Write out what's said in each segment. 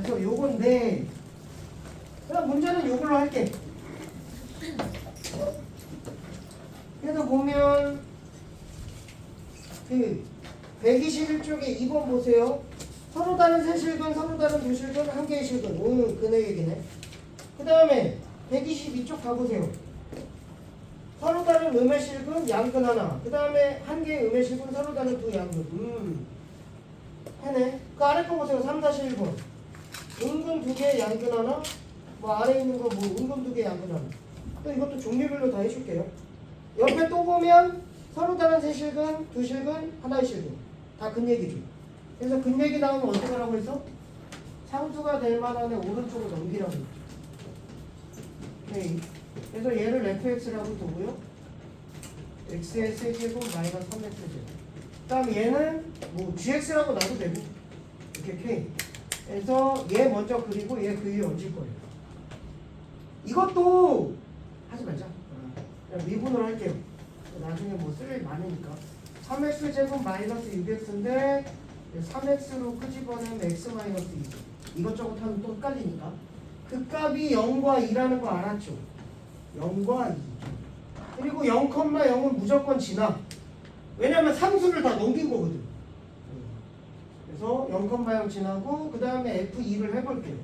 그래서 요건데 그냥 문제는 요걸로 할게. 그래서 보면 그 121쪽에 2번 보세요. 서로 다른 세 실근, 서로 다른 두 실근, 한 개의 실근. 그네 얘기네. 그 다음에 122쪽 가보세요. 서로 다른 음의 실근, 양근 하나. 그 다음에 한 개의 음의 실근, 서로 다른 두 양근. 해네. 그 아래 거 보세요. 3-1번. 음근 두 개의 양근 하나. 뭐 아래 있는 거 뭐 음근 두 개의 양근 하나. 또 이것도 종류별로 다 해줄게요. 옆에 또 보면 서로 다른 세 실근, 두 실근, 하나의 실근. 다 근 얘기죠. 그래서 근 얘기 나오면 어떻게 하라고 했어? 상수가 될 만한 애 오른쪽으로 넘기라고 했죠. 오케이. 그래서 얘를 fx라고 두고요. x의 세제곱 마이너스 3x제곱. 그 다음 얘는 뭐 gx라고 놔도 되고 이렇게 k. 그래서 얘 먼저 그리고 얘 그 위에 얹을 거예요. 이것도 하지 말자. 그냥 미분으로 할게요. 나중에 뭐 쓸 일 많으니까. 3x제곱 마이너스 6x인데 3x로 끄집어내면 x 마이너스 2. 이것저것 하면 또 헷갈리니까. 그 값이 0과 2라는 거 알았죠? 0과 2. 그리고 0,0은 무조건 지나. 왜냐면 상수를 다 넘긴 거거든. 그래서 0,0 지나고 그 다음에 F2를 해볼게요.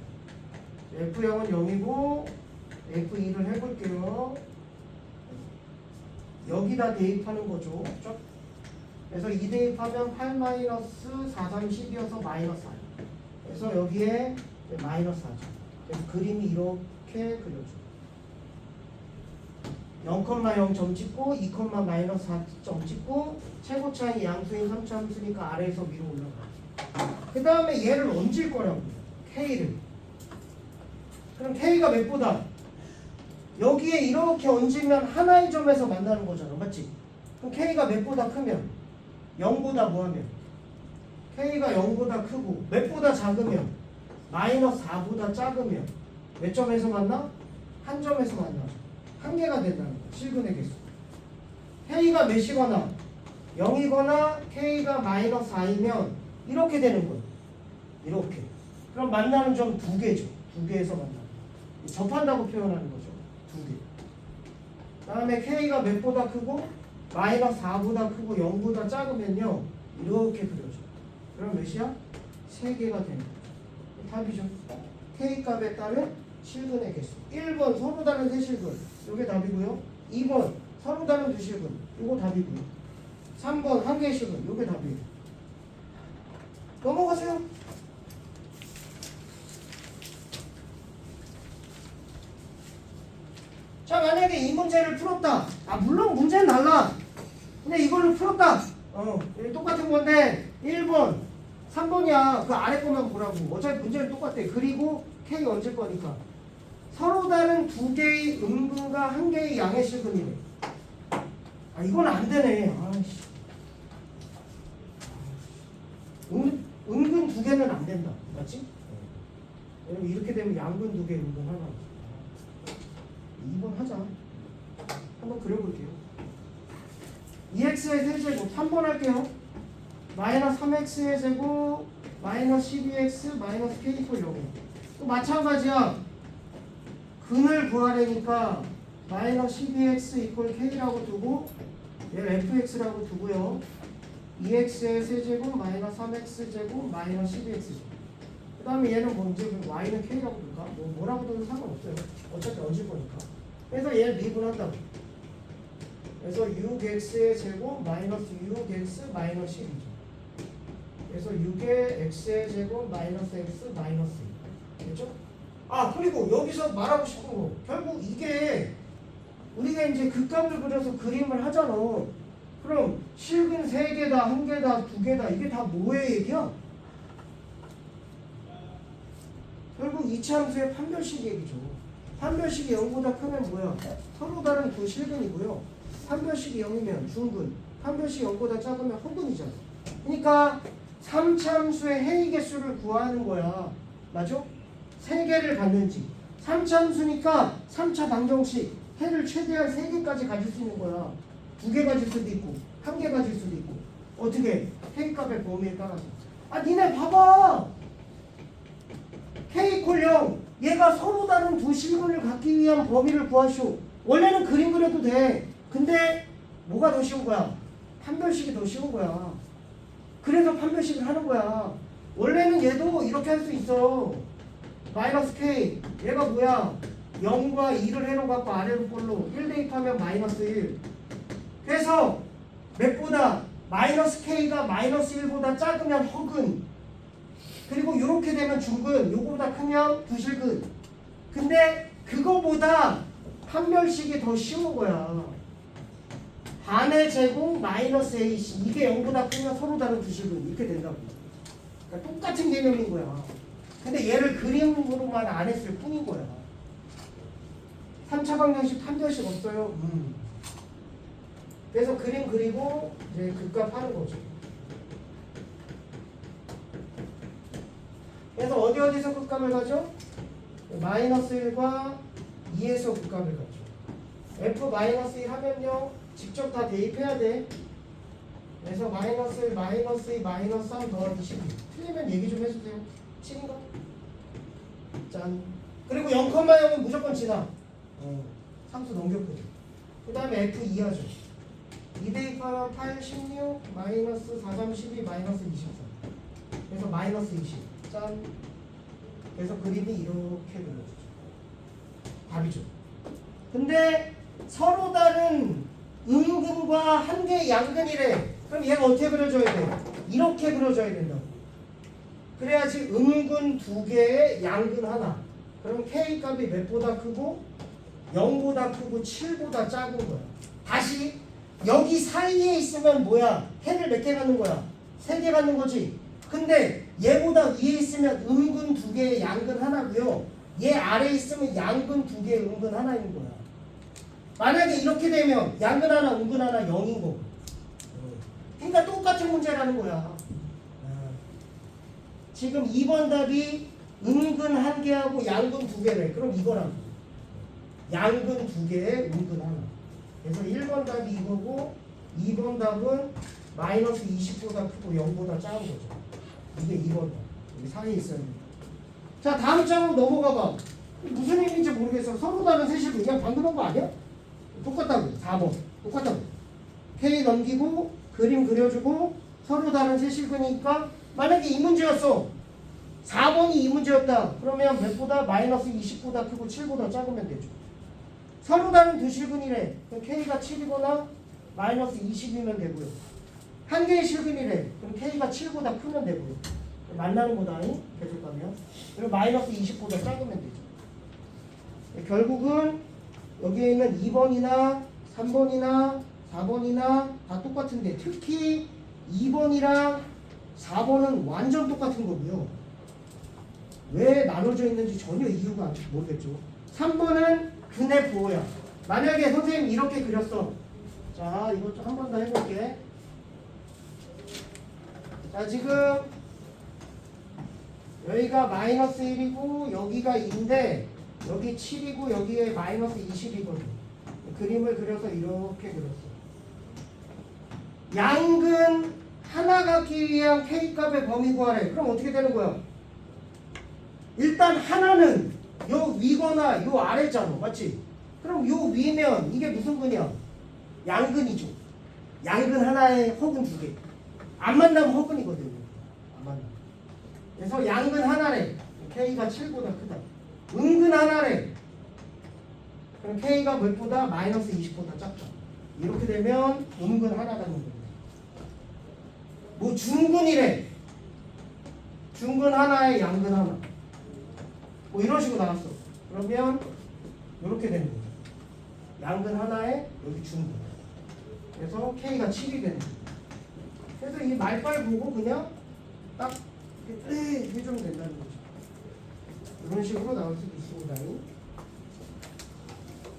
F0은 0이고 F2를 해볼게요. 여기다 대입하는 거죠. 그렇죠? 그래서 2 대입하면 8 마이너스 4, 3, 10이어서 마이너스 4. 그래서 여기에 마이너스 4죠. 그래서 그림이 이렇게 그려져. 0,0점 찍고 2, 마이너스 4점 찍고 최고 차이 양수인 3차 함수니까 아래에서 위로 올라가. 그 다음에 얘를 얹을 거라고요. K를. 그럼 K가 몇 보다? 여기에 이렇게 얹으면 하나의 점에서 만나는 거잖아. 맞지? 그럼 K가 몇 보다 크면? 0보다 뭐하면? K가 0보다 크고 몇 보다 작으면? 마이너스 4보다 작으면 몇 점에서 만나? 한 점에서 만나. 한 개가 된다는 거야. 실근의 개수. K가 몇이거나 0이거나 K가 마이너스 4이면 이렇게 되는 거야. 이렇게. 그럼 만나는 점 두 개죠. 두 개에서 만나. 접한다고 표현하는 거죠. 두 개. 그 다음에 K가 몇보다 크고 마이너스 4보다 크고 0보다 작으면요. 이렇게 그려져. 그럼 몇이야? 3개가 되는 거죠. 답이죠. K값에 따른 실근의 개수. 1번 서로 다른 세 실근. 이게 답이고요. 2번 서로 다른 두 실근. 이거 답이고요. 3번 한 개의 실근. 이게 답이에요. 넘어가세요. 자, 만약에 이 문제를 풀었다. 물론 문제는 달라. 근데 이걸로 풀었다. 똑같은 건데 1번 3번이야. 그 아래 것만 보라고. 어차피 문제는 똑같아. 그리고 K 얹을 거니까. 서로 다른 두 개의 음근과 한 개의 양의 실근이래. 이건 안 되네. 아이씨. 음근 두 개는 안 된다. 맞지? 왜냐면 이렇게 되면 양근 두 개, 음근 하나. 2번 하자. 한번 그려볼게요. 2x의 세제곱 3번 할게요. 마이너스 3x의 제곱 마이너스 12x 마이너스 k 이퀄 0. 또 마찬가지야. 근을 구하려니까 마이너스 12x 이퀄 k라고 두고 얘를 fx라고 두고요. 2x의 세제곱 마이너스 3x 제곱 마이너스 12x 제곱. 그 다음에 얘는 뭐 이제 y는 k라고 둘까? 뭐라고 두도 상관없어요. 어차피 얹을 거니까. 그래서 얘를 미분한다고. 그래서 6x의 제곱 마이너스 6x 마이너스 12죠. 그래서 6의 x의 제곱 마이너스 x 마이너스 2. 됐죠? 그리고 여기서 말하고 싶은 거 결국 이게 우리가 이제 극값을 그려서 그림을 하잖아. 그럼 실근 3개다, 1개다, 2개다 이게 다 뭐의 얘기야? 결국 이차함수의 판별식 얘기죠. 판별식이 0보다 크면 뭐야? 서로 다른 두 실근이고요. 판별식이 0이면 중근, 판별식이 0보다 작으면 허근이잖아. 그러니까 3차함수의 해의 개수를 구하는 거야. 맞아? 3개를 갖는지. 3차함수니까 3차 방정식 해를 최대한 3개까지 가질 수 있는 거야. 2개 가질 수도 있고 1개 가질 수도 있고. 어떻게? 해값의 범위에 따라서. 니네 봐봐. 얘가 서로 다른 두 실근을 갖기 위한 범위를 구하시오. 원래는 그림 그려도 돼. 근데 뭐가 더 쉬운 거야? 판별식이 더 쉬운 거야. 그래서 판별식을 하는 거야. 원래는 얘도 이렇게 할 수 있어. 마이너스 k 얘가 뭐야? 0과 2를 해로 갖고 아래로 볼로 1 대입하면 마이너스 1. 그래서 몇보다 마이너스 k가 마이너스 1보다 작으면 허근, 그리고 이렇게 되면 중근, 요거보다 크면 부실근. 근데 그거보다 판별식이 더 쉬운 거야. 반의 제곱 마이너스 AC, 이게 0보다 크면 서로 다른 부실근, 이렇게 된다고. 그러니까 똑같은 개념인 거야. 근데 얘를 그림으로만 안 했을 뿐인 거야. 3차 방정식 판별식 없어요. 그래서 그림 그리고 이제 극값 하는 거죠. 그래서 어디서 극값을 가죠? 마이너스 1과 2에서 극값을 가죠. F 마이너스 1 하면요, 직접 다 대입해야 돼. 그래서 마이너스 1, 마이너스 2, 마이너스 3 더하기 12. 틀리면 얘기 좀 해주세요. 7인가? 짠. 그리고 0,0은 무조건 지나. 상수 넘겼거든. 그 다음에 F 2하죠. 2 대입하면 8, 16, 마이너스 4, 3, 12, 마이너스 24. 그래서 마이너스 20. 짠. 그래서 그림이 이렇게 그려지죠. 답이죠. 근데 서로 다른 음근과 한 개의 양근이래. 그럼 얘가 어떻게 그려져야 돼? 이렇게 그려져야 된다고. 그래야지 음근 두 개의 양근 하나. 그럼 K 값이 몇보다 크고 0보다 크고 7보다 작은 거야. 다시 여기 사이에 있으면 뭐야? 해를 몇 개 갖는 거야? 3개 갖는 거지. 근데 얘보다 위에 있으면 음근 두 개의 양근 하나고요. 얘 아래에 있으면 양근 두 개의 음근 하나인 거야. 만약에 이렇게 되면 양근 하나, 음근 하나 0인 거고. 그러니까 똑같은 문제라는 거야. 지금 2번 답이 음근 한 개하고 양근 두 개래. 그럼 이거라고. 양근 두 개에 음근 하나. 그래서 1번 답이 이거고 2번 답은 마이너스 20보다 크고 0보다 작은 거죠. 이게 2번 답. 여기 사이에 있어야 됩니다. 자, 다음 장으로 넘어가 봐. 무슨 의미인지 모르겠어. 서로 다른 세실근. 그냥 방금 한 거 아니야? 똑같다고. 4번. 똑같다고. K 넘기고 그림 그려주고 서로 다른 세실근이니까 만약에 이 문제였어. 4번이 이 문제였다. 그러면 몇보다 마이너스 20보다 크고 7보다 작으면 되죠. 서로 다른 두 실근이래. 그럼 K가 7이거나 마이너스 20이면 되고요. 한 개의 실근이래. 그럼 K가 7보다 크면 되고요. 만나는 거다. 계속 가면. 그리고 마이너스 20보다 작으면 되죠. 결국은 여기에 있는 2번이나 3번이나 4번이나 다 똑같은데 특히 2번이랑 4번은 완전 똑같은 거고요. 왜 나눠져 있는지 전혀 이유가 모르겠죠. 3번은 근의 부호야. 만약에 선생님 이렇게 그렸어. 자, 이거 한 번 더 해볼게. 자, 지금 여기가 마이너스 1이고 여기가 2인데 여기 7이고 여기에 마이너스 20이거든. 그림을 그려서 이렇게 그렸어. 양근 하나 갖기 위한 K값의 범위 구하래. 그럼 어떻게 되는 거야? 일단 하나는 요 위거나 요 아래잖아. 맞지? 그럼 요 위면 이게 무슨 근이야? 양근이죠. 양근 하나에 허근 두 개. 안 만나면 허근이거든요. 안 만나. 그래서 양근 하나래. K가 7보다 크다. 음근 하나래. 그럼 K가 몇보다 마이너스 20보다 작다. 이렇게 되면 음근 하나라는 겁니다. 뭐 중근이래. 중근 하나에 양근 하나. 뭐 이런 식으로 나왔어. 그러면 이렇게 되는 거죠. 양근 하나에 여기 중근. 그래서 K가 7이 되는 거죠. 그래서 이 말빨 보고 그냥 딱 해주면 된다는 거죠. 이런 식으로 나올 수도 있습니다.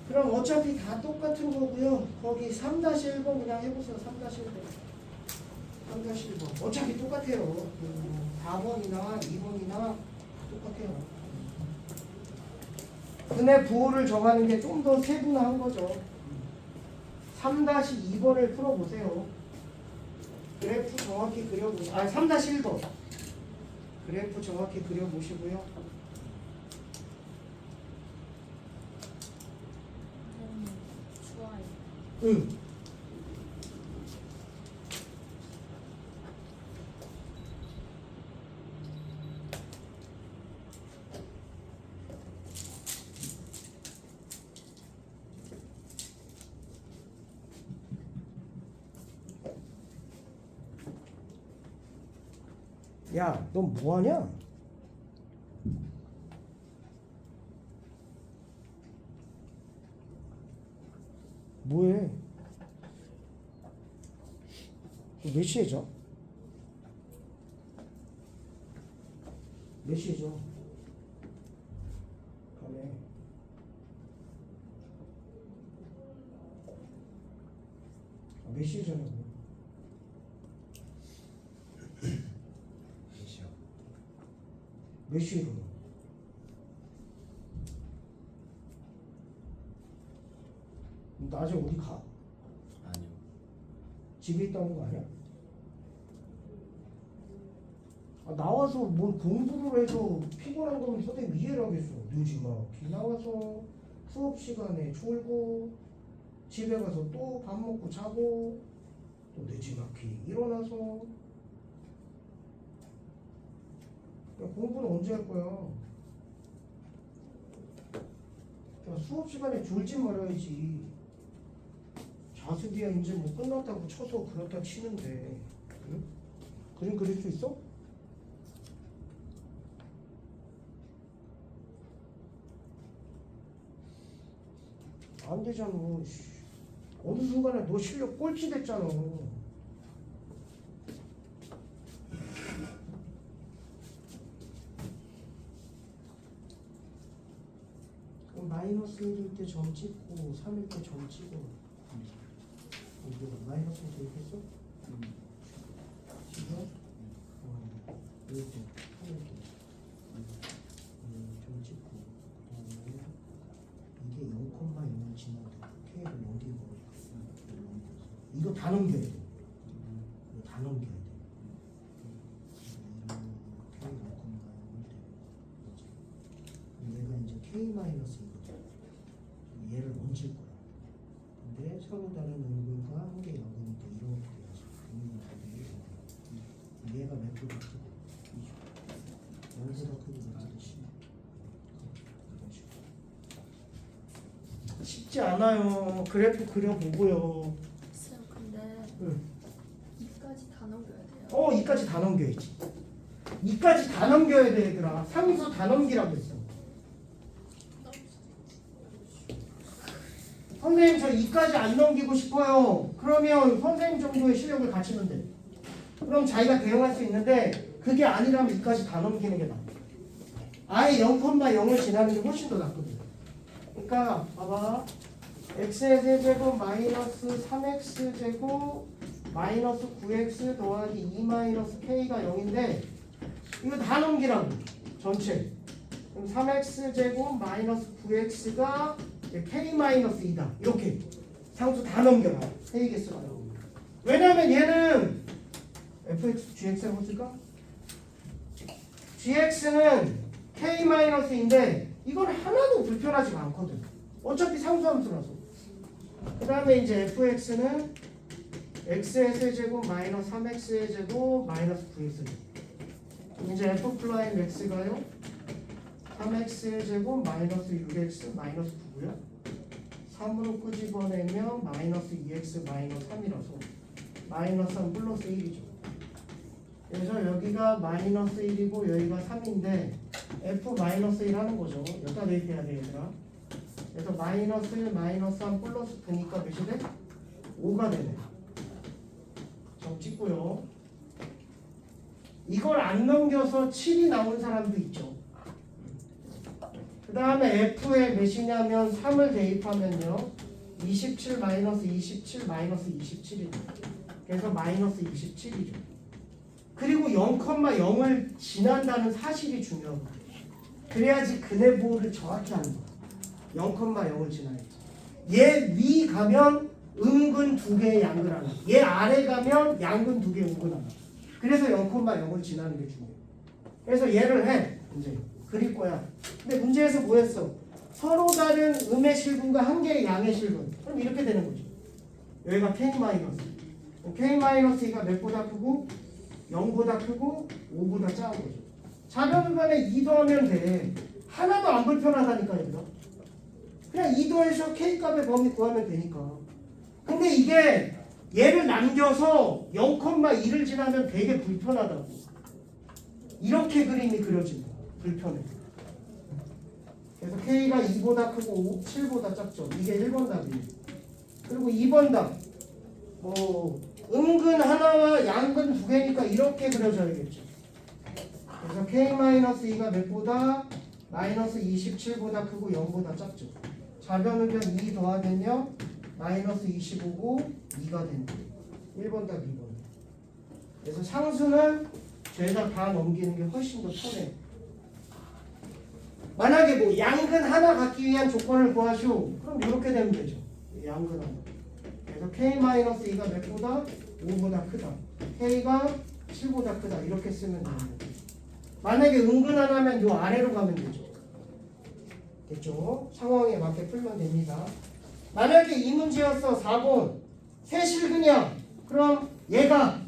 그럼 어차피 다 똑같은 거고요. 거기 3-1번 그냥 해보세요. 3-1번. 3-1번. 어차피 똑같아요. 4번이나 2번이나 다 똑같아요. 근의 부호를 정하는 게 좀 더 세분화한 거죠. 3-2번을 풀어보세요. 그래프 정확히 그려보세요. 3-1번. 그래프 정확히 그려보시고요. 응. 야, 넌 뭐하냐? 뭐해? 몇 시에 자? 몇 시에 자? 밤에. 몇 시에 자냐고? 몇 시야? 몇 시에 일어나? 낮에 어디 가? 아니요. 집에 있다는 거 아니야? 아, 나와서 뭘 공부를 해서 피곤한 거면 선생님 이해를 하겠어. 늦지 마. 비 나와서 수업 시간에 졸고 집에 가서 또 밥 먹고 자고 또 늦지막히 일어나서 야, 공부는 언제 할 거야? 야, 수업 시간에 졸지 말아야지. 자습이야 이제 뭐 끝났다고 쳐서 그렇다 치는데 응? 그림 그릴 수 있어? 안 되잖아. 어느 순간에 너 실력 꼴찌 됐잖아. 그럼 마이너스 1일 때 점 찍고 3일 때 점 찍어. 이거 마이너스 1일 했어? 지금? 이럴 때 3일 때 점 찍고 그다음에 이게 0,0을 지나도 K를 넘기고 이거 다 넘겨야 돼. 이거 다 넘겨야 돼. K 0,0을 얘가 이제 K-이거든. 얘를 얹을 거야. 근데 서로 다른 음근과 한개 양근이니까 이렇게 돼야지. 얘가 몇 개가 크고 0보다 크고 몇 개가 심해. 쉽지 않아요. 그래프 그려보고요. 쌤 근데 응. 2까지 다 넘겨야 돼요. 2까지 다 넘겨야지. 2까지 다 넘겨야 돼, 얘들아. 상수 다 넘기라고 했어. 선생님 저 2까지 안 넘기고 싶어요. 그러면 선생님 정도의 실력을 갖추면 돼. 그럼 자기가 대응할 수 있는데 그게 아니라면 2까지 다 넘기는 게 나아. 아예 0,0을 지나는 게 훨씬 더 낫거든. 그러니까 봐봐. x의 세제곱 마이너스 3x 제곱 마이너스 9x 더하기 2 마이너스 k가 0인데 이거 다 넘기라고. 전체. 그럼 3x 제곱 마이너스 9x가 k 마이너스 2다. 이렇게 상수 다 넘겨라. 회의 개수가 나오고. 왜냐면 얘는 fx, gx라고 쓸까? gx는 k 마이너스인데 이건 하나도 불편하지가 않거든. 어차피 상수함수라서. 그 다음에 이제 fx는 x의 세제곱 마이너스 3x의 제곱 마이너스 9x의 제곱. 이제 f 플라임 x가요 3x의 제곱 마이너스 6x 마이너스 9고요 3으로 끄집어내면 마이너스 2x 마이너스 3이라서 마이너스 3 플러스 1이죠. 그래서 여기가 마이너스 1이고 여기가 3인데 f 마이너스 1 하는 거죠. 여기다 대입해야 돼 얘들아. 그래서 마이너스 1 마이너스 3 플러스 9니까 몇이 돼? 5가 되네. 점 찍고요. 이걸 안 넘겨서 7이 나온 사람도 있죠. 그 다음에 f에 몇이냐면 3을 대입하면요 27 마이너스 27 마이너스 27이죠. 그래서 마이너스 27이죠. 그리고 0,0을 지난다는 사실이 중요하거든요. 그래야지 근해보호를 정확히 하는 거야. 0,0을 지나야지. 얘 위 가면 음근 2개의 양근 하나, 얘 아래 가면 양근 2개 음근 하나. 그래서 0,0을 지나는 게 중요해. 그래서 얘를 해. 이제 그릴 거야. 근데 문제에서 뭐였어? 서로 다른 음의 실분과 한 개의 양의 실분. 그럼 이렇게 되는 거죠. 여기가 k 마이너스. k 마이너스 2가 몇보다 크고 0보다 크고 5보다 작은 거죠. 좌변변에 2 더하면 돼. 하나도 안 불편하다니까 얘들아. 그냥 2 더해서 k 값의 범위 구하면 되니까. 근데 이게 얘를 남겨서 0,2를 지나면 되게 불편하다고. 이렇게 그림이 그려진다. 불편해. 그래서 k가 2보다 크고 7보다 작죠. 이게 1번 답이에요. 그리고 2번 답. 음근 하나와 양근 두 개니까 이렇게 그려져야겠죠. 그래서 k-2가 몇보다 마이너스 27보다 크고 0보다 작죠. 좌변우변 2 더하면요 마이너스 25고 2가 된다. 1번 답 2번. 그래서 상수는 죄다 다 넘기는 게 훨씬 더 편해요. 만약에 뭐 양근 하나 갖기 위한 조건을 구하시오. 그럼 이렇게 되면 되죠. 양근 하나. 그래서 k-2가 몇보다 5보다 크다. k가 7보다 크다. 이렇게 쓰면 됩니다. 만약에 은근 하나면 요 아래로 가면 되죠. 됐죠? 상황에 맞게 풀면 됩니다. 만약에 이 문제였어. 4번 세실근이야. 그럼 얘가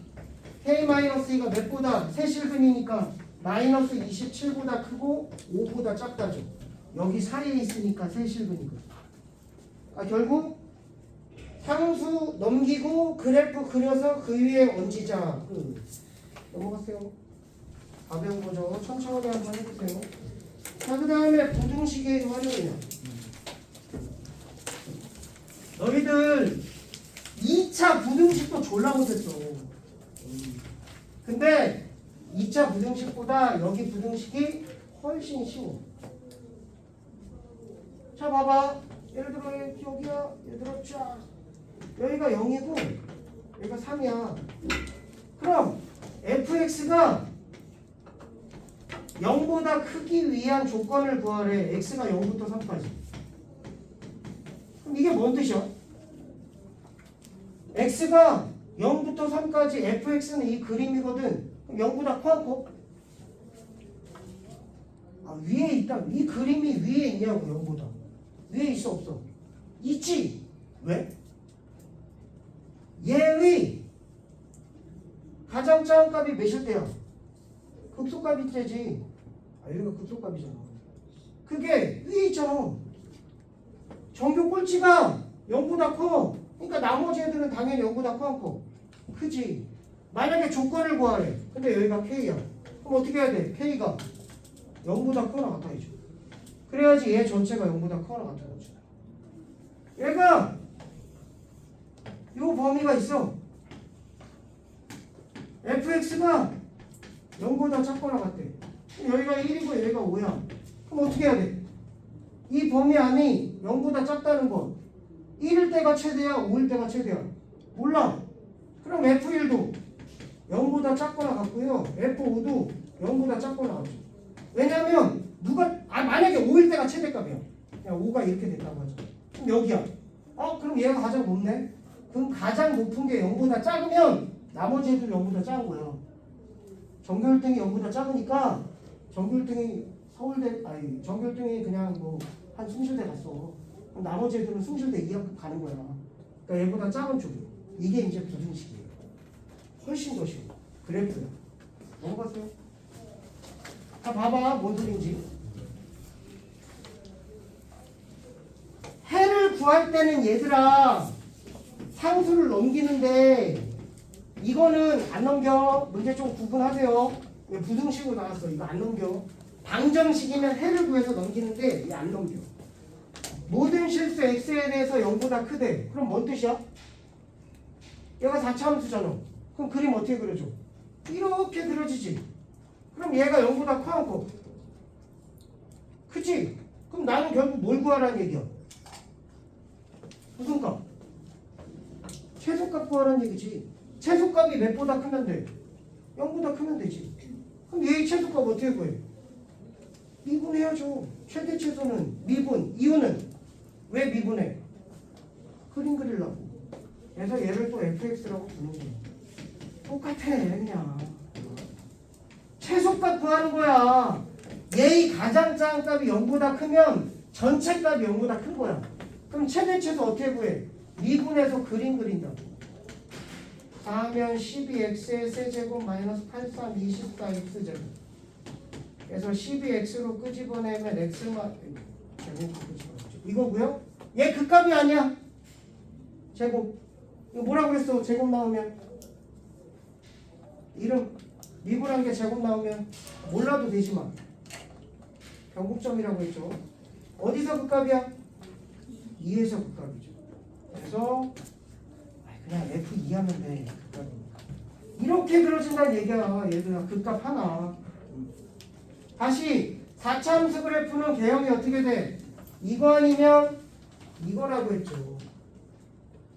k-2가 몇보다 세실근이니까 마이너스 27보다 크고 5보다 작다죠. 여기 사이에 있으니까 세실근이거든. 결국 상수 넘기고 그래프 그려서 그 위에 얹히자. 넘어갔어요. 가벼운 거죠. 천천히 한번 해보세요. 자, 그 다음에 부등식의 활용이냐. 너희들 2차 부등식도 졸라 못했어. 근데 2차 부등식보다 여기 부등식이 훨씬 쉬워. 자, 봐봐. 예를 들어 여기야. 예를 들어 쫙. 여기가 0이고 여기가 3이야. 그럼 fx가 0보다 크기 위한 조건을 구하래. x가 0부터 3까지. 그럼 이게 뭔 뜻이야? x가 0부터 3까지 fx는 이 그림이거든. 그럼 0보다 커? 위에 있다. 이 그림이 위에 있냐고. 0보다. 위에 있어 없어? 있지. 왜? 얘의 가장 작은 값이 몇일 때야? 극소값이 때지. 여기가 극소값이잖아. 그게 위에 있잖아. 정규 꼴찌가 0보다 커. 그러니까 나머지 애들은 당연히 0보다 커 안 커? 크지. 만약에 조건을 구하래. 근데 여기가 K야. 그럼 어떻게 해야 돼? K가 0보다 커나 같아야죠. 그래야지 얘 전체가 0보다 커나 같은 거죠. 얘가 요 범위가 있어. fx가 0보다 작거나 같대. 여기가 1이고 여기가 5야. 그럼 어떻게 해야 돼? 이 범위 안이 0보다 작다는 건 1일 때가 최대야, 5일 때가 최대야? 몰라. 그럼 f1도 0보다 작거나 같고요. f5도 0보다 작거나 같죠. 왜냐면 만약에 5일 때가 최대값이야. 그냥 5가 이렇게 됐다고 하죠. 그럼 여기야. 그럼 얘가 가장 높네. 그럼 가장 높은 게 0보다 작으면 나머지 애들 0보다 작은 거야. 전교 1등이 0보다 작으니까 전교 1등이 전교 1등이 그냥 한 숭실대 갔어. 그럼 나머지 애들은 숭실대 2학급 가는 거야. 그러니까 얘보다 작은 쪽이. 이게 이제 부등식이에요. 훨씬 더 쉬워. 그래프야. 넘어갔어요? 자, 봐봐. 뭔 소리인지. 해를 구할 때는 얘들아 상수를 넘기는데 이거는 안 넘겨. 문제 좀 구분하세요. 부등식으로 나왔어. 이거 안 넘겨. 방정식이면 해를 구해서 넘기는데 얘 안 넘겨. 모든 실수 x에 대해서 0보다 크대. 그럼 뭔 뜻이야? 얘가 4차함수잖아. 그럼 그림 어떻게 그려줘? 이렇게 그려지지. 그럼 얘가 0보다 커 안 커? 그치? 그럼 나는 결국 뭘 구하라는 얘기야? 무슨 값? 최소값 구하라는 얘기지. 최소값이 몇보다 크면 돼? 0보다 크면 되지. 그럼 얘의 최소값 어떻게 구해? 미분해야죠. 최대 최소는 미분. 이유는 왜 미분해? 그림 그리려고. 그래서 얘를 또 fx라고 부르는 거야. 똑같아 그냥. 최소값 구하는 거야. 얘의 가장 작은 값이 0보다 크면 전체 값이 0보다 큰 거야. 그럼 최대 최소 어떻게 구해? 미분해서 그림 그린다고. 4면 12x의 세제곱 마이너스 83 24x제곱. 그래서 12x로 끄집어내면 x만 이거고요. 얘 극값이 아니야. 제곱. 이거 뭐라고 그랬어? 제곱 나오면 이름 미분한 게 제곱 나오면 몰라도 되지만 변곡점이라고 했죠. 어디서 극값이야? 2에서 극값이죠. 그래서 그냥 F2 하면 돼. 극값이니까. 이렇게 그려진다는 얘기야. 얘들아 극값 하나. 다시 4차함수 그래프는 개형이 어떻게 돼? 이거 아니면 이거라고 했죠.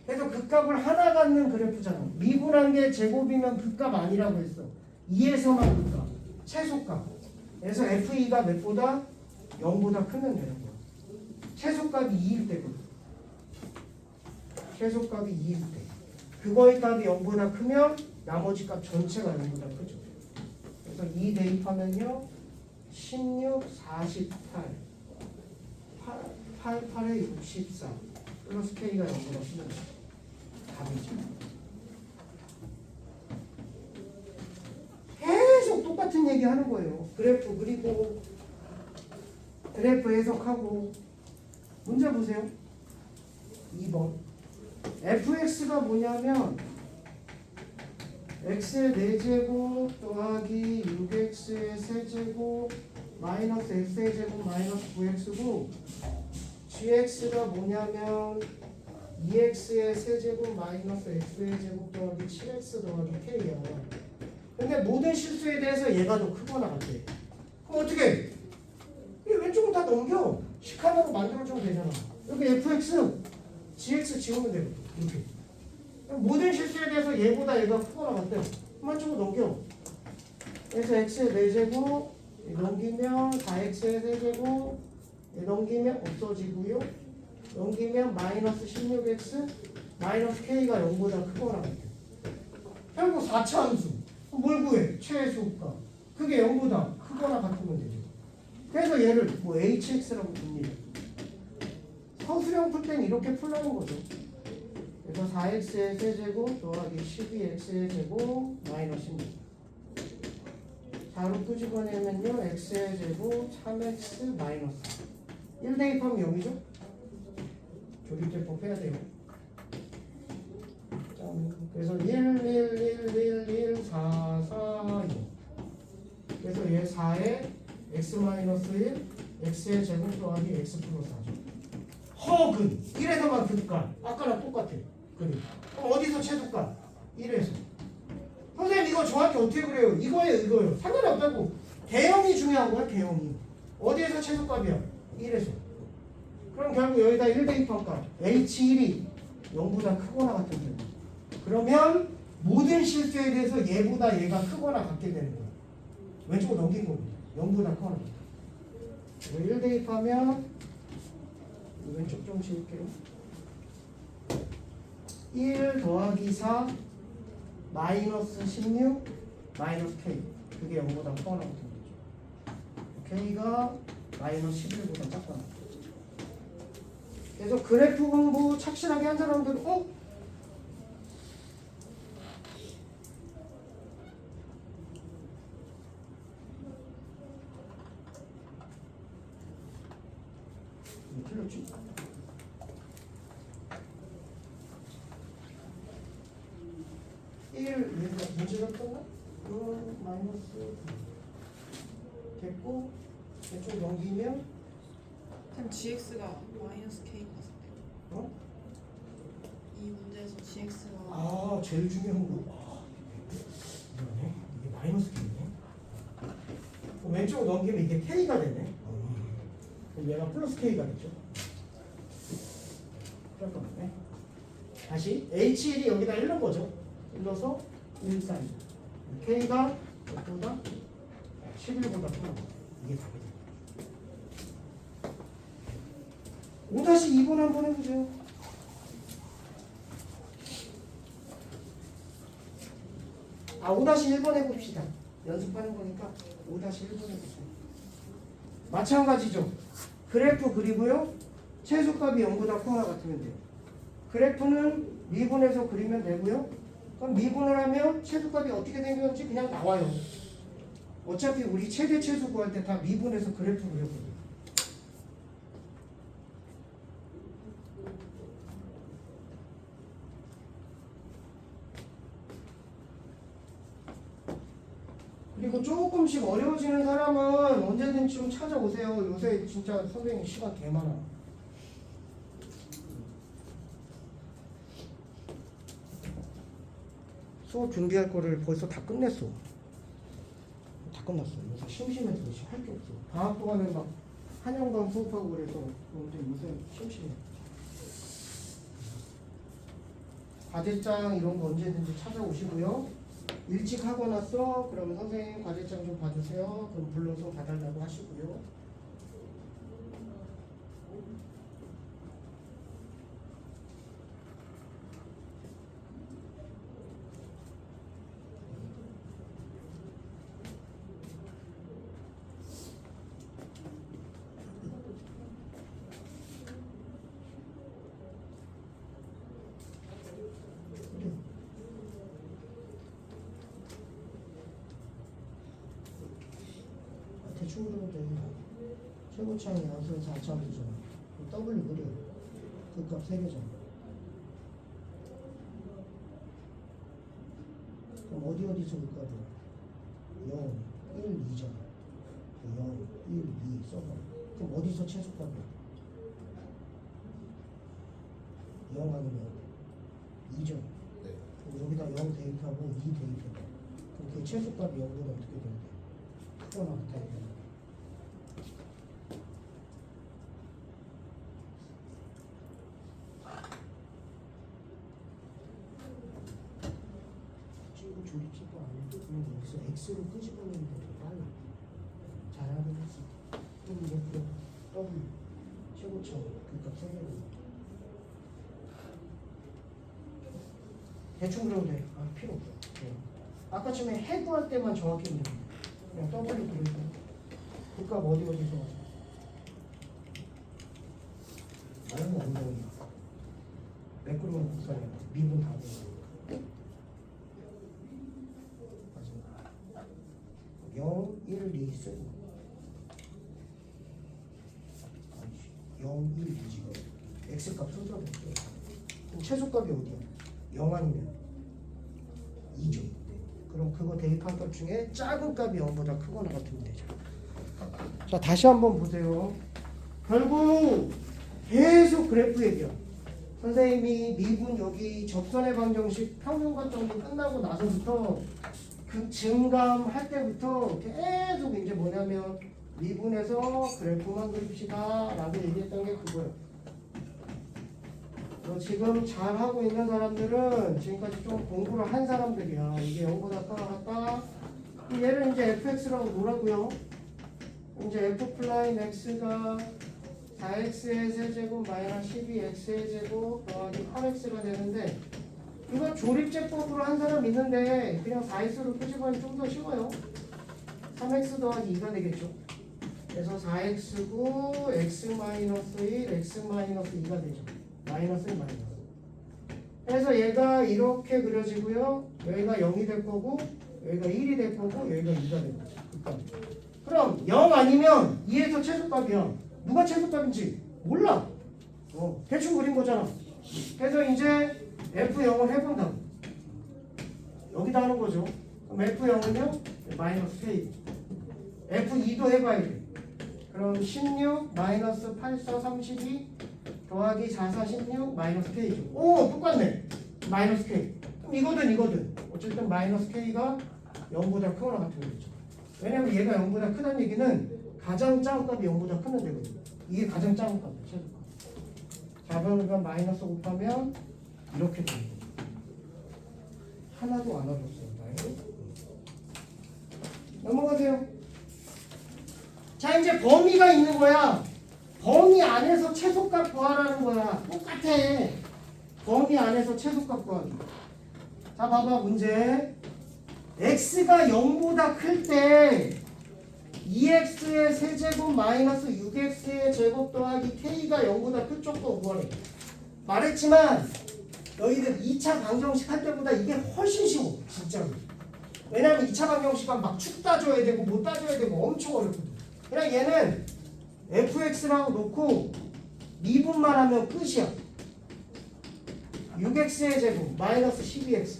그래서 극값을 하나 갖는 그래프잖아. 미분한 게 제곱이면 극값 아니라고 했어. 2에서만 극값. 최소값. 그래서 F2가 몇보다? 0보다 크면 되는 거야. 최소값이 2일 때거든. 최소값이 2일 때. 그거의 값이 0보다 크면 나머지 값 전체가 0보다 크죠. 그래서 2 대입하면요. 16, 48, 8에 64 플러스 K가 0보다 크면 답이죠. 계속 똑같은 얘기 하는 거예요. 그래프 그리고 그래프 해석하고 문제 보세요. 2번 fx가 뭐냐면 x의 4제곱 더하기 6x의 세제곱 마이너스 x의 제곱 마이너스 9x고 gx가 뭐냐면 2x의 세제곱 마이너스 x의 제곱 더하기 7x 더하기 k야. 근데 모든 실수에 대해서 얘가 더 크거나 같대. 그럼 어떻게 해? 이 왼쪽은 다 넘겨. 식 하나로 만들어주면 되잖아. 여기 fx, gx 지우면 되고 이렇게. 모든 실수에 대해서 얘보다 얘가 크거나 같대요. 그만 쪽으로 넘겨. 그래서 x의 4제곱 넘기면 4x의 세제곱 넘기면 없어지고요. 넘기면 마이너스 16x 마이너스 k가 0보다 크거나 같아요. 결국 4차 함수. 뭘 구해? 최소값. 그게 0보다 크거나 같으면 되죠. 그래서 얘를 뭐 hx라고 봅니다. 서술형 풀 때는 이렇게 풀라는 거죠. 그래서 4x의 세제곱 더하기 12x의 제곱 마이너스 16. 4로 끄집어내면요. x의 제곱 3x 마이너스 1 대입하면 0이죠? 조립제법 해야 돼요. 그래서 1, 1, 1, 1, 1, 4, 4, 2. 그래서 얘 4에 x 마이너스 1, x의 제곱 더하기 x 플러스 4죠. 허근 1에서만 극값. 아까랑 똑같아. 그래. 그럼 어디서 최소값? 1에서. 선생님 이거 정확히 어떻게 그래요? 이거예요, 이거예요. 상관이 없다고. 개형이 중요한 거야, 개형이. 어디에서 최소값이야? 1에서. 그럼 결국 여기다 1 대입한 값. H1이 0보다 크거나 같은 거. 그러면 모든 실수에 대해서 얘보다 얘가 크거나 같게 되는 거야. 왼쪽으로 넘긴 거고 0보다 크거나 같아. 1 대입하면 왼쪽 좀 지울게요. 1 더하기 4 마이너스 16 마이너스 K. 그게 0보다 크거나 같은 거죠. K가 마이너스 11보다 작거나. 그래서 그래프 공부 착실하게 한 사람들은 틀렸지? 문제가 끝나? 마이너스 됐고 왼쪽 넘기면 쌤 gx가 마이너스 k 같은데. 이 문제에서 gx가 제일 중요한 거. 이거네. 이게 마이너스 K네. 왼쪽으로 넘기면 이게 K가 되네. 그럼 얘가 플러스 K가 됐죠. 잠깐만요. 다시 H1이 여기다 1른 거죠. 일러서 1 사이. K가 몇보다? 11보다 크다. 이게 답이 돼요. 5-2번 한번 해보세요. 아, 5-1번 해봅시다. 연습하는 거니까 5-1번 해보세요. 마찬가지죠. 그래프 그리고요. 최소값이 0보다 크거나 같으면 돼요. 그래프는 미분해서 그리면 되고요. 그럼 미분을 하면 최소값이 어떻게 생겼는지 그냥 나와요. 어차피 우리 최대 최소 구할 때 다 미분해서 그래프 그렸거든요. 그리고 조금씩 어려워지는 사람은 언제든지 좀 찾아오세요. 요새 진짜 선생님 시간 개 많아. 수업 준비할 거를 벌써 다 끝냈어. 다 끝났어. 요새 심심해서 할 게 없어. 방학 동안에 막 한영강 수업하고 그래서 근데 요새 심심해. 과제장 이런 거 언제든지 찾아오시고요. 일찍 하고 났어? 그러면 선생님 과제장 좀 봐주세요. 그럼 불러서 봐달라고 하시고요. 대충 그려도 돼. 최고차이 양수는 4차이죠. W 그려. 그 값 3개잖아. 그럼 어디서 그 값이야? 0, 1, 2잖아. 0, 1, 2 써봐. 그럼 어디서 최소값이야? 0 아니면 2죠. 네. 그럼 여기다 0 대입하고 2 대입해봐. 그럼 그 최소값이 0보다 어떻게 되는데? 크거나 같아야 되나? 찌고 조립지도 않고 그냥 여기서 X로 끄집어내는 게 더 빨라. 잘하긴 했어. 그럼 이제 그 W 최고차 그값 3개로 대충 그려도 돼. 아, 필요 없어. 네. 아까 처음에 해구할 때만 정확히 그리면 돼. 그냥 W 그리고 그값 어디서 와서 나는 엉덩이야. 매끄러운 국산이야. 미분 다 돼. 맞아. 0, 1, 2 쓰고 0, 1, 2 지금 X값 순서로 볼게요. 그럼 최소값이 어디야? 0 아니면 2죠. 그럼 그거 대입한 값 중에 작은 값이 0보다 크거나 같으면 되죠. 자, 다시 한번 보세요. 결국 계속 그래프 얘기야. 선생님이 미분 여기 접선의 방정식 평균과 정리 끝나고 나서부터 그 증감할 때부터 계속 이제 뭐냐면 미분해서 그래프만 그립시다 라고 얘기했던 게 그거예요. 지금 잘 하고 있는 사람들은 지금까지 좀 공부를 한 사람들이야. 이게 0보다 커나갔다. 얘를 이제 fx라고 놓으라고요. 이제 f 플라인 x가 4x의 세제곱 마이너스 12x의 제곱 더하기 8x가 되는데 이거 조립제법으로 한 사람 있는데 그냥 4x로 끄집어내면 좀 더 쉬워요. 3x 더하기 2가 되겠죠. 그래서 4x고 x 마이너스 1, x 마이너스 2가 되죠. 마이너스 1 마이너스. 그래서 얘가 이렇게 그려지고요. 여기가 0이 될 거고 여기가 1이 될 거고 여기가 2가 될 거죠. 그럼 0 아니면 2에서 최소값이야. 누가 최소값인지 몰라. 대충 그린 거잖아. 그래서 이제 F0을 해본다. 여기다 하는 거죠. 그럼 F0은요 마이너스 K. F2도 해봐야 돼. 그럼 16 마이너스 8, 4, 32 더하기 4, 4, 16 마이너스 K죠. 오, 똑같네. 마이너스 K. 그럼 이거든. 어쨌든 마이너스 K가 0보다 크거나 같은 거죠. 왜냐면 얘가 0보다 크다는 얘기는 가장 작은 값이 0보다 크면 되거든요. 이게 가장 작은 값이에요. 최소값. 좌변과 마이너스 곱하면 이렇게 돼요. 하나도 안 어렵습니다. 넘어가세요. 자, 이제 범위가 있는 거야. 범위 안에서 최소값 구하라는 거야. 똑같아. 범위 안에서 최소값 구하기. 자, 봐봐 문제. x가 0보다 클 때 2x의 세제곱 마이너스 6x의 제곱 더하기 k가 0보다 클 정도 구하래. 말했지만 너희들 2차 방정식 할 때보다 이게 훨씬 쉬워 진짜로. 왜냐면 2차 방정식 하면 막 축 따줘야 되고 못 따줘야 되고 엄청 어렵거든. 그냥 얘는 fx라고 놓고 미분만 하면 끝이야. 6x의 제곱 마이너스 12x.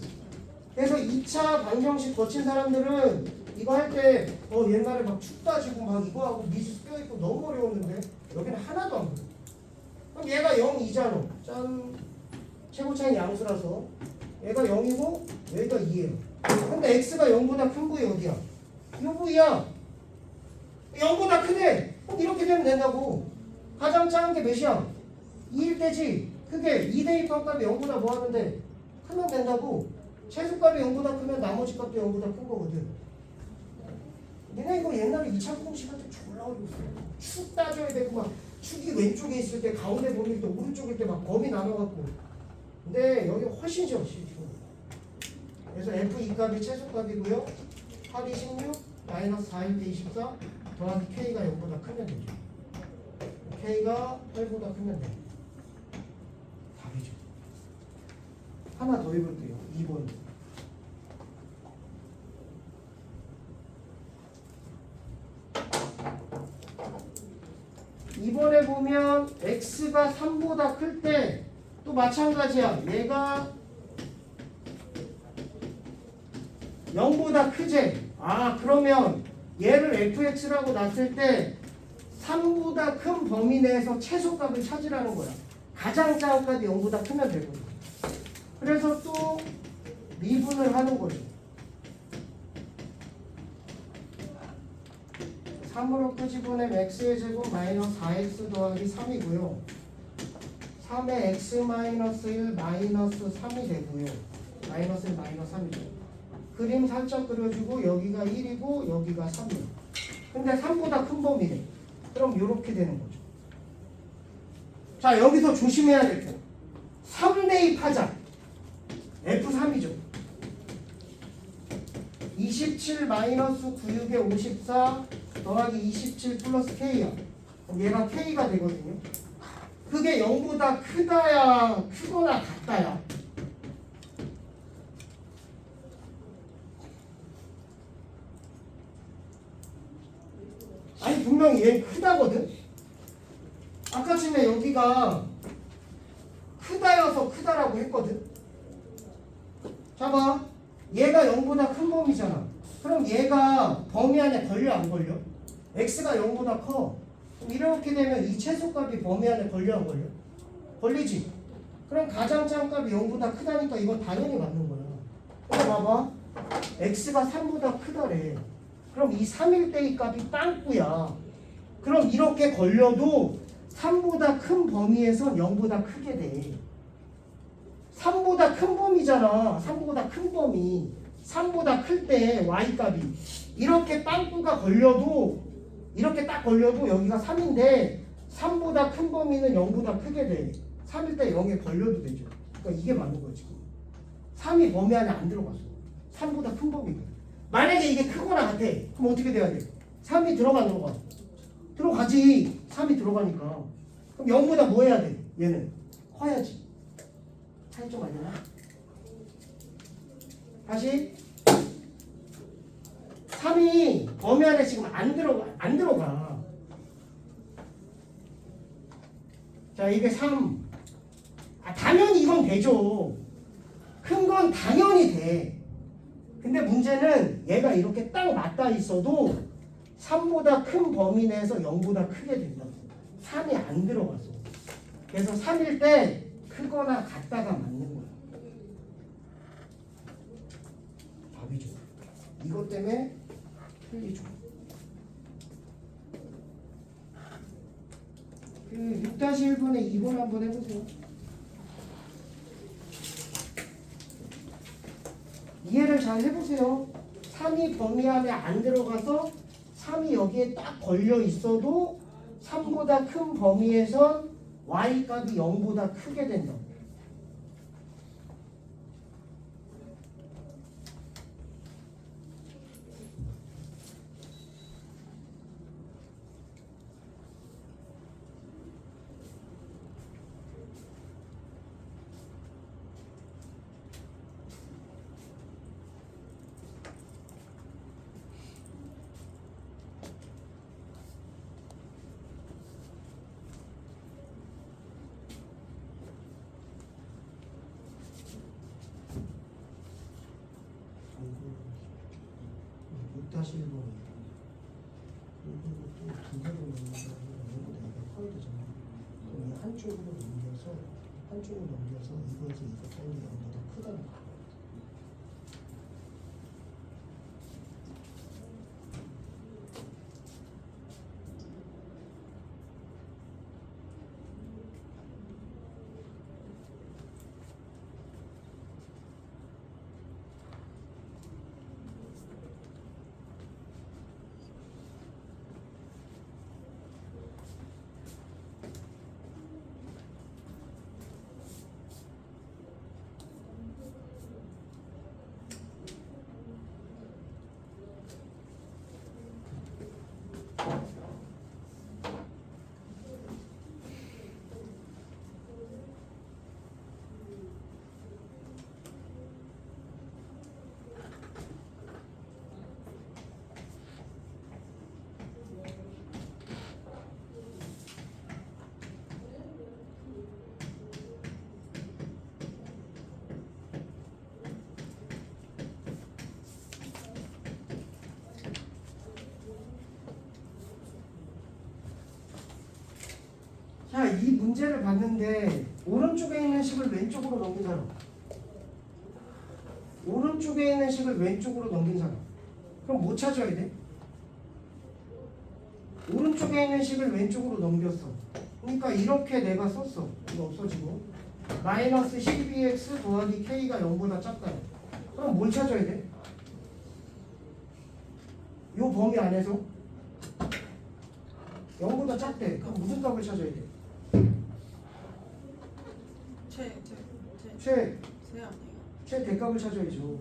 그래서 2차 방정식 거친 사람들은 이거 할 때 옛날에 막 축 따지고 막 이거 하고 미수 껴있고 너무 어려웠는데 여기는 하나도 안 그래. 그럼 얘가 0이잖아. 짠. 최고차이 양수라서 얘가 0이고 여기가 2예요. 근데 x가 0보다 큰 부위 어디야? 이 부위야. 0보다 크네. 그럼 이렇게 되면 된다고. 가장 작은 게 몇이야? 2일 때지. 그게 2대2 값이 0보다 뭐 하는데 크면 된다고. 최소값이 0보다 크면 나머지 값도 0보다 큰 거거든. 얘네 이거 옛날에 2차 공식 할 때 졸라 어려웠어요. 축 따져야 되고 막 축이 왼쪽에 있을 때 가운데 범위일 때 오른쪽일 때 막 범위 나눠갖고. 근데 여기 훨씬 쉬워 지금. 그래서 f2 값이 최소값이고요. 8이 16 마이너스 4일 때 24 더하기 k가 0보다 크면 되죠. k가 8보다 크면 돼. 답이죠. 하나 더 해볼게요. 2번. 이번에 보면 x가 3보다 클 때 또 마찬가지야. 얘가 0보다 크지? 그러면 얘를 fx라고 놨을 때 3보다 큰 범위 내에서 최소값을 찾으라는 거야. 가장 작은 값이 0보다 크면 되거든. 그래서 또 미분을 하는 거죠. 3으로 끄집어내면 x의 제곱 마이너스 4x 더하기 3이고요. 3의 x 마이너스 1 마이너스 3이 되고요. 마이너스 1 마이너스 3이죠. 그림 살짝 그려주고 여기가 1이고 여기가 3이에요. 근데 3보다 큰 범위래. 그럼 이렇게 되는 거죠. 자, 여기서 조심해야 될 거. 3대2 하자. F3이죠. 27 마이너스 96에 54 더하기 27 플러스 K야. 그럼 얘가 K가 되거든요. 그게 0보다 크다야, 크거나 같다야. 아니 분명히 얘 크다거든. 아까쯤에 여기가 크다여서 크다라고 했거든. 봐봐. 얘가 0보다 큰 범위잖아. 그럼 얘가 범위 안에 걸려 안 걸려? x가 0보다 커. 그럼 이렇게 되면 이 최소값이 범위 안에 걸려 안 걸려? 걸리지. 그럼 가장 작은 값이 0보다 크다니까 이건 당연히 맞는 거야. 그럼 봐봐. x가 3보다 크다래. 그럼 이 3일 때의 값이 빵꾸야. 그럼 이렇게 걸려도 3보다 큰 범위에선 0보다 크게 돼. 3보다 큰 범위잖아. 3보다 큰 범위. 3보다 클 때 y값이 이렇게 빵꾸가 걸려도 이렇게 딱 걸려도 여기가 3인데 3보다 큰 범위는 0보다 크게 돼. 3일 때 0에 걸려도 되죠. 그러니까 이게 맞는 거지. 3이 범위 안에 안 들어갔어. 3보다 큰 범위거든. 만약에 이게 크거나 같아. 그럼 어떻게 돼야 돼? 3이 들어가 안 들어가? 들어가지. 3이 들어가니까. 그럼 0보다 뭐 해야 돼? 얘는 커야지. 차이 좀 안 되나? 다시 3이 범위 안에 지금 안 들어가. 자, 이게 3. 당연히 이건 되죠. 큰 건 당연히 돼. 근데 문제는 얘가 이렇게 딱 맞닿아 있어도 3보다 큰 범위 내에서 0보다 크게 된다고. 3이 안 들어가서. 그래서 3일 때 크거나 같다가 맞는 거야. 답이죠. 이것 때문에 틀리죠. 그 6-1번에 2번 한번 해보세요. 이해를 잘 해보세요. 3이 범위 안에 안 들어가서 3이 여기에 딱 걸려 있어도 3보다 큰 범위에선 y값이 0보다 크게 된다. 다시 1번이에요. 그리고 또 두 개로 넘는다면 0보다 2가 커야 되잖아. 그럼 이 한쪽으로 넘겨서 이거에서 이거 뺀 게 0보다 크다는 거야. 자, 이 문제를 봤는데 오른쪽에 있는 식을 왼쪽으로 넘긴 사람, 오른쪽에 있는 식을 왼쪽으로 넘긴 사람, 그럼 뭐 찾아야 돼? 오른쪽에 있는 식을 왼쪽으로 넘겼어. 그러니까 이렇게 내가 썼어. 이거 없어지고 마이너스 12x 더하기 k가 0보다 작다. 그럼 뭘 찾아야 돼? 요 범위 안에서 0보다 작대. 그럼 무슨 값을 찾아야 돼? 최대값을 찾아야죠.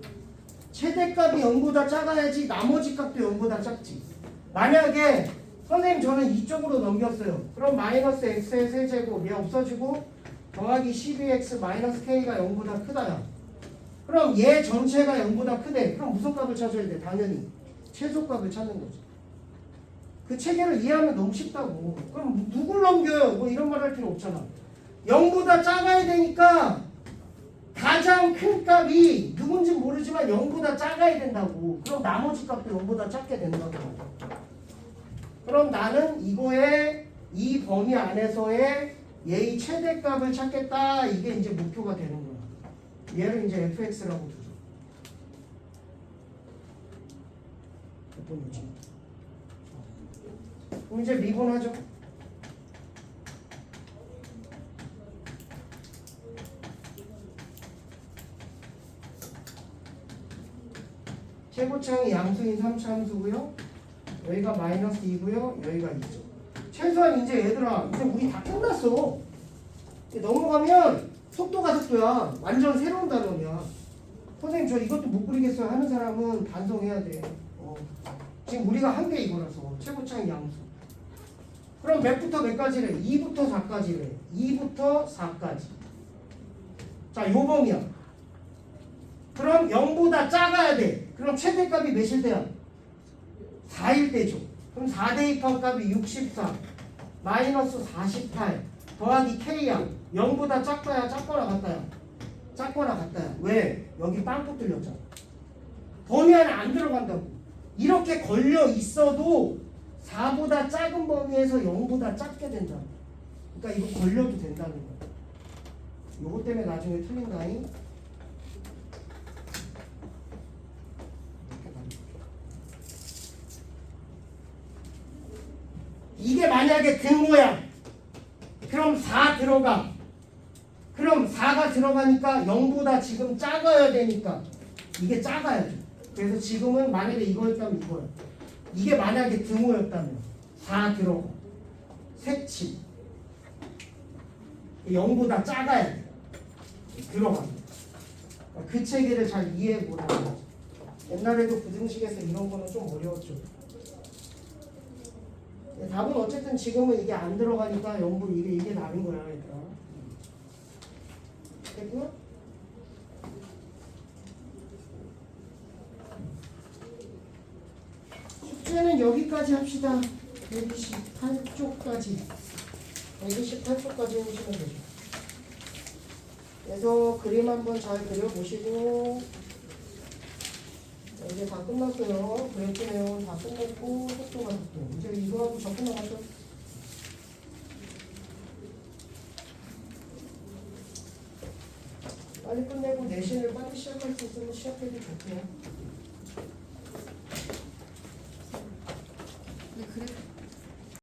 최대값이 0보다 작아야지 나머지 값도 0보다 작지. 만약에 선생님 저는 이쪽으로 넘겼어요. 그럼 마이너스 x의 세제곱 얘 없어지고 더하기 12x 마이너스 k가 0보다 크다야. 그럼 얘 전체가 0보다 크대. 그럼 무슨 값을 찾아야 돼? 당연히 최소값을 찾는 거지. 그 체계를 이해하면 너무 쉽다고. 그럼 누굴 넘겨요? 뭐 이런 말 할 필요 없잖아. 0보다 작아야 되니까 가장 큰 값이 누군지 모르지만 0보다 작아야 된다고. 그럼 나머지 값도 0보다 작게 된다고. 그럼 나는 이거의 이 범위 안에서의 얘의 최대값을 찾겠다. 이게 이제 목표가 되는 거야. 얘를 이제 fx라고 두죠. 몇 번이지? 그럼 이제 미분하죠. 최고창이 양수인 3차함수고요. 여기가 마이너스 2고요. 여기가 2죠. 최소한 이제 얘들아 이제 우리 다 끝났어. 이제 넘어가면 속도가 속도야. 완전 새로운 단원이야. 선생님 저 이것도 못 그리겠어요 하는 사람은 반성해야 돼. 지금 우리가 한 게 이거라서 최고창이 양수. 그럼 몇부터 몇까지래? 2부터 4까지래. 2부터 4까지. 자, 요 범위야. 그럼 0보다 작아야 돼. 그럼 최대값이 몇일 때야? 4일 때죠. 그럼 4 대입한 값이 64 마이너스 48 더하기 k야. 0보다 작다야 작거나 같다야? 작거나 같다야. 왜? 여기 빵꾸 뚫렸잖아. 범위 안에 안 들어간다고. 이렇게 걸려 있어도 4보다 작은 범위에서 0보다 작게 된다. 그러니까 이거 걸려도 된다는 거야. 요거 때문에 나중에 틀린다잉. 이게 만약에 등호야. 그럼 4 들어가. 그럼 4가 들어가니까 0보다 지금 작아야 되니까 이게 작아야 돼. 그래서 지금은 만약에 이거였다면 이거야. 이게 만약에 등호였다면 4 들어가. 색칠. 0보다 작아야 돼. 들어가. 그 체계를 잘 이해해 보라는 거지. 옛날에도 부등식에서 이런 거는 좀 어려웠죠. 답은 어쨌든 지금은 이게 안 들어가니까 0분 이게 답인 거야. 얘들아. 됐고요? 숙제는 여기까지 합시다. 128쪽까지. 128쪽까지 해보시면 되죠. 그래서 그림 한번 잘 그려보시고 이제 다 끝났어요. 그래프 내용은 다 끝냈고 속도가 속도. 이제 이거하고 적분 나갔죠? 빨리 끝내고 내신을 빨리 시작할 수 있으면 시작해도 좋고요.